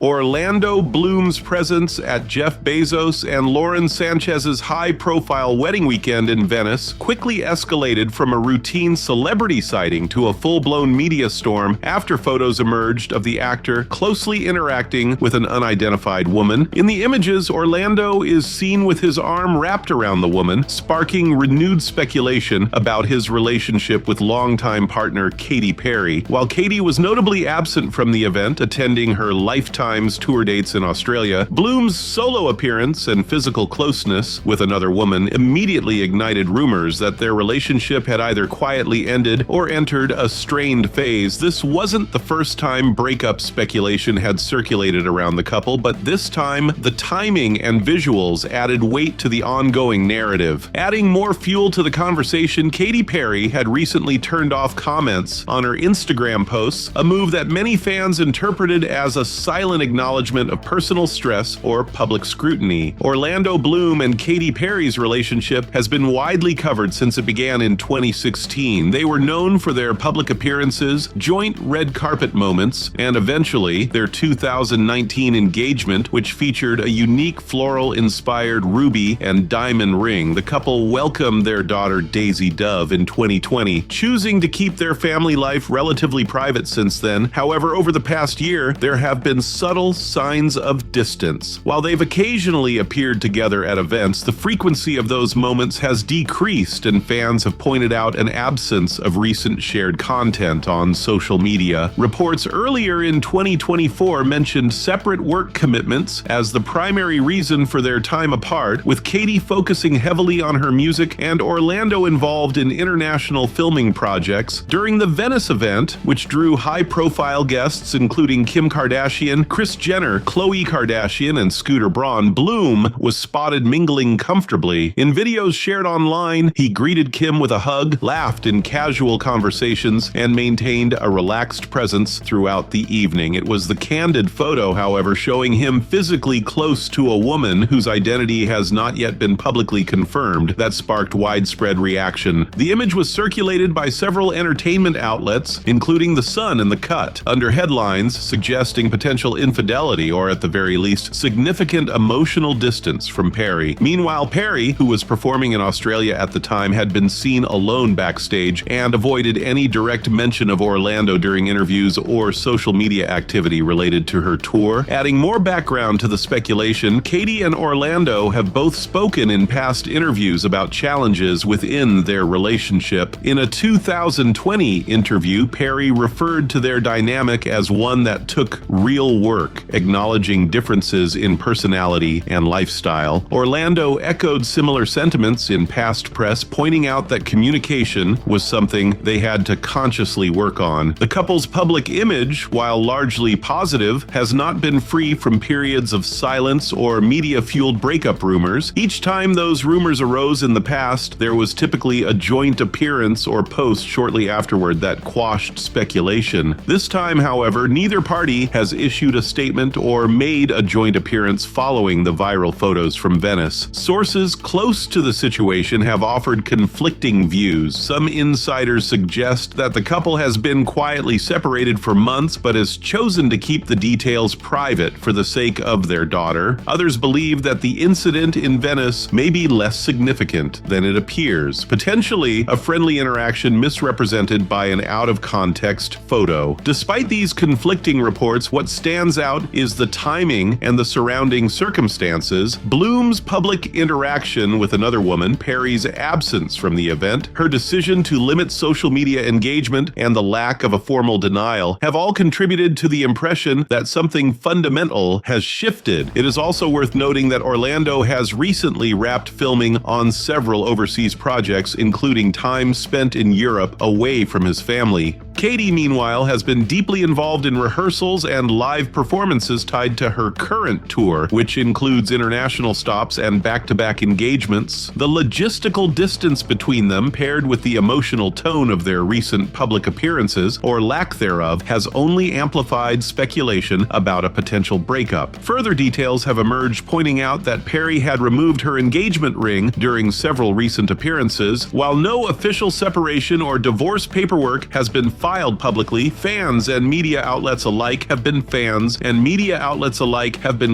Orlando Bloom's presence at Jeff Bezos and Lauren Sanchez's high-profile wedding weekend in Venice quickly escalated from a routine celebrity sighting to a full-blown media storm after photos emerged of the actor closely interacting with an unidentified woman. In the images, Orlando is seen with his arm wrapped around the woman, sparking renewed speculation about his relationship with longtime partner Katy Perry. While Katy was notably absent from the event, attending her lifetime tour dates in Australia, Bloom's solo appearance and physical closeness with another woman immediately ignited rumors that their relationship had either quietly ended or entered a strained phase. This wasn't the first time breakup speculation had circulated around the couple, but this time the timing and visuals added weight to the ongoing narrative. Adding more fuel to the conversation, Katy Perry had recently turned off comments on her Instagram posts, a move that many fans interpreted as a silent acknowledgement of personal stress or public scrutiny. Orlando Bloom and Katy Perry's relationship has been widely covered since it began in 2016. They were known for their public appearances, joint red carpet moments, and eventually their 2019 engagement, which featured a unique floral-inspired ruby and diamond ring. The couple welcomed their daughter Daisy Dove in 2020, choosing to keep their family life relatively private since then. However, over the past year, there have been subtle signs of distance. While they've occasionally appeared together at events, the frequency of those moments has decreased, and fans have pointed out an absence of recent shared content on social media. Reports earlier in 2024 mentioned separate work commitments as the primary reason for their time apart, with Katy focusing heavily on her music and Orlando involved in international filming projects. During the Venice event, which drew high-profile guests including Kim Kardashian, Kris Jenner, Khloe Kardashian, and Scooter Braun, Bloom was spotted mingling comfortably. In videos shared online, he greeted Kim with a hug, laughed in casual conversations, and maintained a relaxed presence throughout the evening. It was the candid photo, however, showing him physically close to a woman whose identity has not yet been publicly confirmed, that sparked widespread reaction. The image was circulated by several entertainment outlets, including The Sun and The Cut, under headlines suggesting potential infidelity or, at the very least, significant emotional distance from Perry. Meanwhile, Perry, who was performing in Australia at the time, had been seen alone backstage and avoided any direct mention of Orlando during interviews or social media activity related to her tour. Adding more background to the speculation, Katy and Orlando have both spoken in past interviews about challenges within their relationship. In a 2020 interview, Perry referred to their dynamic as one that took real work, acknowledging differences in personality and lifestyle. Orlando echoed similar sentiments in past press, pointing out that communication was something they had to consciously work on. The couple's public image, while largely positive, has not been free from periods of silence or media-fueled breakup rumors. Each time those rumors arose in the past, there was typically a joint appearance or post shortly afterward that quashed speculation. This time, however, neither party has issued a statement or made a joint appearance following the viral photos from Venice. Sources close to the situation have offered conflicting views. Some insiders suggest that the couple has been quietly separated for months but has chosen to keep the details private for the sake of their daughter. Others believe that the incident in Venice may be less significant than it appears, potentially a friendly interaction misrepresented by an out-of-context photo. Despite these conflicting reports, what stands out is the timing and the surrounding circumstances. Bloom's public interaction with another woman, Perry's absence from the event, her decision to limit social media engagement, and the lack of a formal denial have all contributed to the impression that something fundamental has shifted. It is also worth noting that Orlando has recently wrapped filming on several overseas projects, including time spent in Europe away from his family. Katy, meanwhile, has been deeply involved in rehearsals and live performances tied to her current tour, which includes international stops and back-to-back engagements. The logistical distance between them, paired with the emotional tone of their recent public appearances, or lack thereof, has only amplified speculation about a potential breakup. Further details have emerged pointing out that Perry had removed her engagement ring during several recent appearances. While no official separation or divorce paperwork has been filed filed publicly, fans and media outlets alike have been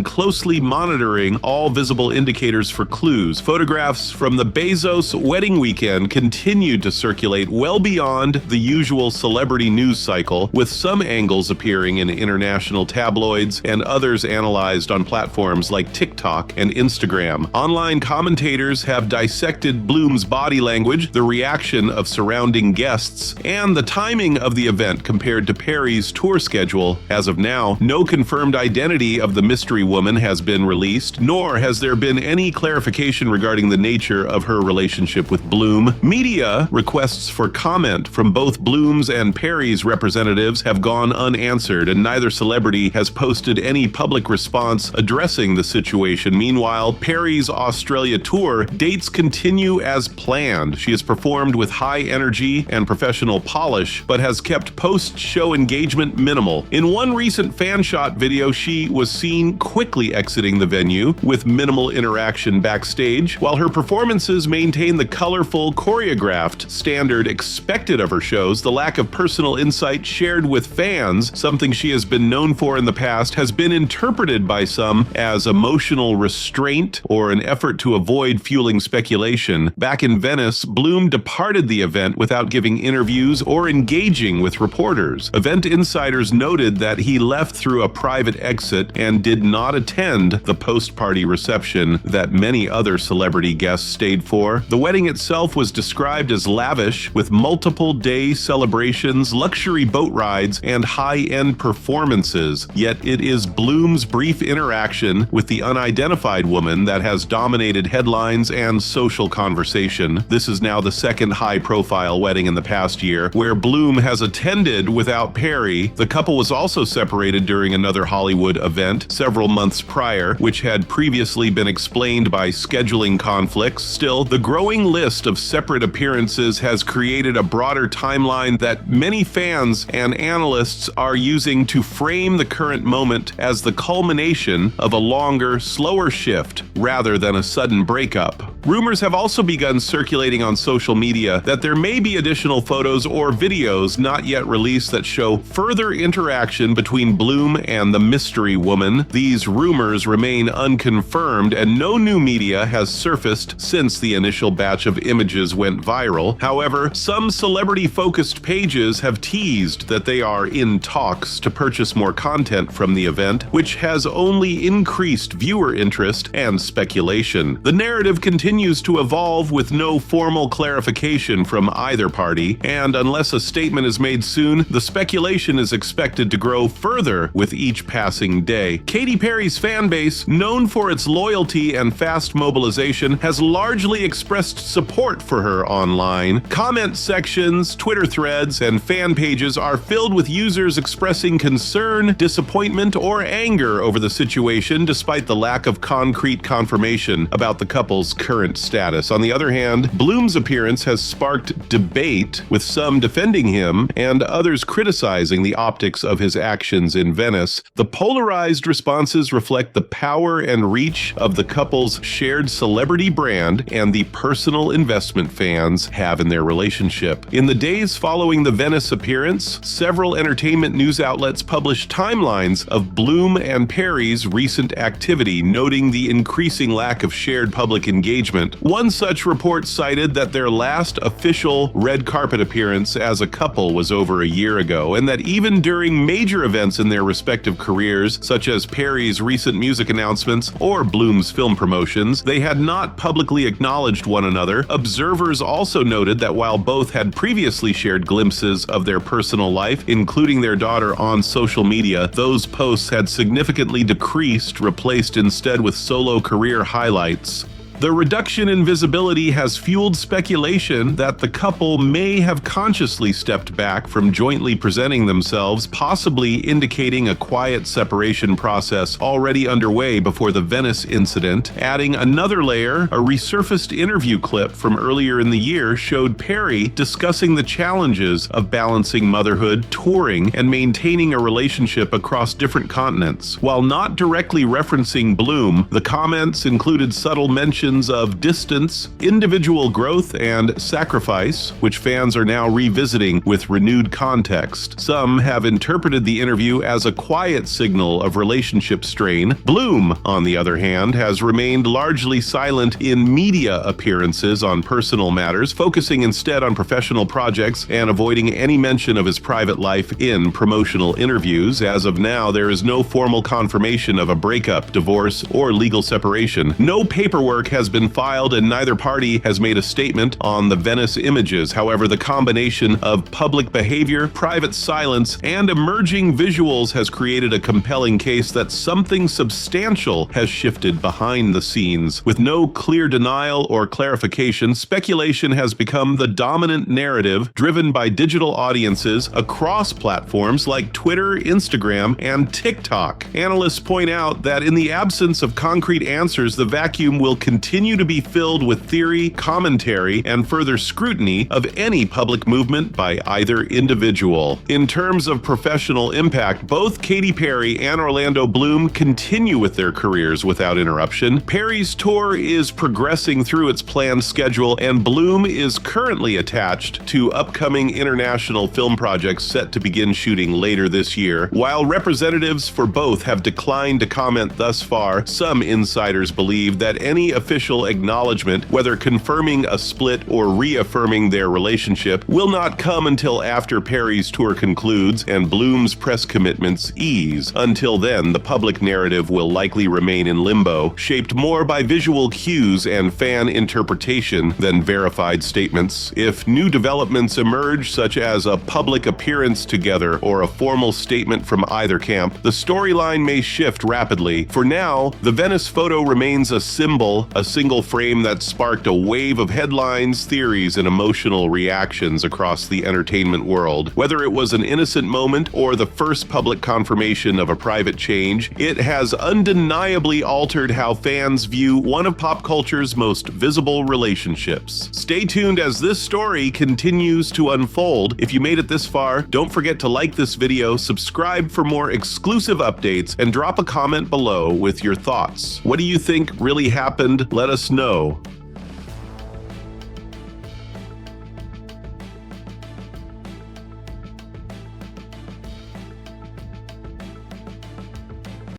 closely monitoring all visible indicators for clues. Photographs from the Bezos wedding weekend continued to circulate well beyond the usual celebrity news cycle, with some angles appearing in international tabloids and others analyzed on platforms like TikTok and Instagram. Online commentators have dissected Bloom's body language, the reaction of surrounding guests, and the timing of the event compared to Perry's tour schedule. As of now, no confirmed identity of the mystery woman has been released, nor has there been any clarification regarding the nature of her relationship with Bloom. Media requests for comment from both Bloom's and Perry's representatives have gone unanswered, and neither celebrity has posted any public response addressing the situation. Meanwhile, Perry's Australia tour dates continue as planned. She has performed with high energy and professional polish, but has kept post-show engagement minimal. In one recent fan shot video, she was seen quickly exiting the venue with minimal interaction backstage, while her performances maintain the colorful, choreographed standard expected of her shows. The lack of personal insight shared with fans, something she has been known for in the past, has been interpreted by some as emotional restraint or an effort to avoid fueling speculation. Back in Venice, Bloom departed the event without giving interviews or engaging with reporters. Event insiders noted that he left through a private exit and did not attend the post-party reception that many other celebrity guests stayed for. The wedding itself was described as lavish, with multiple day celebrations, luxury boat rides, and high-end performances. Yet it is Bloom's brief interaction with the unidentified woman that has dominated headlines and social conversation. This is now the second high-profile wedding in the past year where Bloom has attended without Perry. The couple was also separated during another Hollywood event several months prior, which had previously been explained by scheduling conflicts. Still, the growing list of separate appearances has created a broader timeline that many fans and analysts are using to frame the current moment as the culmination of a longer, slower shift rather than a sudden breakup. Rumors have also begun circulating on social media that there may be additional photos or videos not yet released that show further interaction between Bloom and the mystery woman. These rumors remain unconfirmed, and no new media has surfaced since the initial batch of images went viral. However, some celebrity-focused pages have teased that they are in talks to purchase more content from the event, which has only increased viewer interest and speculation. The narrative continues to evolve with no formal clarification from either party, and unless a statement is made soon, the speculation is expected to grow further with each passing day. Katy Perry's fan base, known for its loyalty and fast mobilization, has largely expressed support for her online. Comment sections, Twitter threads, and fan pages are filled with users expressing concern, disappointment, or anger over the situation, despite the lack of concrete confirmation about the couple's current status. On the other hand, Bloom's appearance has sparked debate, with some defending him and others criticizing the optics of his actions in Venice. The polarized responses reflect the power and reach of the couple's shared celebrity brand and the personal investment fans have in their relationship. In the days following the Venice appearance, several entertainment news outlets published timelines of Bloom and Perry's recent activity, noting the increasing lack of shared public engagement. One such report cited that their last official red carpet appearance as a couple was over a year ago, and that even during major events in their respective careers, such as Perry's recent music announcements or Bloom's film promotions, they had not publicly acknowledged one another. Observers also noted that while both had previously shared glimpses of their personal life, including their daughter, on social media, those posts had significantly decreased, replaced instead with solo career highlights. The reduction in visibility has fueled speculation that the couple may have consciously stepped back from jointly presenting themselves, possibly indicating a quiet separation process already underway before the Venice incident. Adding another layer, a resurfaced interview clip from earlier in the year showed Perry discussing the challenges of balancing motherhood, touring, and maintaining a relationship across different continents. While not directly referencing Bloom, the comments included subtle mentions revelations of distance, individual growth, and sacrifice, which fans are now revisiting with renewed context. Some have interpreted the interview as a quiet signal of relationship strain. Bloom, on the other hand, has remained largely silent in media appearances on personal matters, focusing instead on professional projects and avoiding any mention of his private life in promotional interviews. As of now, there is no formal confirmation of a breakup, divorce, or legal separation. No paperwork has been filed and neither party has made a statement on the Venice images. However, the combination of public behavior, private silence, and emerging visuals has created a compelling case that something substantial has shifted behind the scenes. With no clear denial or clarification, speculation has become the dominant narrative, driven by digital audiences across platforms like Twitter, Instagram, and TikTok. Analysts point out that in the absence of concrete answers, the vacuum will continue to be filled with theory, commentary, and further scrutiny of any public movement by either individual. In terms of professional impact, both Katy Perry and Orlando Bloom continue with their careers without interruption. Perry's tour is progressing through its planned schedule, and Bloom is currently attached to upcoming international film projects set to begin shooting later this year. While representatives for both have declined to comment thus far, some insiders believe that any official acknowledgement, whether confirming a split or reaffirming their relationship, will not come until after Perry's tour concludes and Bloom's press commitments ease. Until then, the public narrative will likely remain in limbo, shaped more by visual cues and fan interpretation than verified statements. If new developments emerge, such as a public appearance together or a formal statement from either camp, the storyline may shift rapidly. For now, the Venice photo remains a symbol, a single frame that sparked a wave of headlines, theories, and emotional reactions across the entertainment world. Whether it was an innocent moment or the first public confirmation of a private change, it has undeniably altered how fans view one of pop culture's most visible relationships. Stay tuned as this story continues to unfold. If you made it this far, don't forget to like this video, subscribe for more exclusive updates, and drop a comment below with your thoughts. What do you think really happened? Let us know.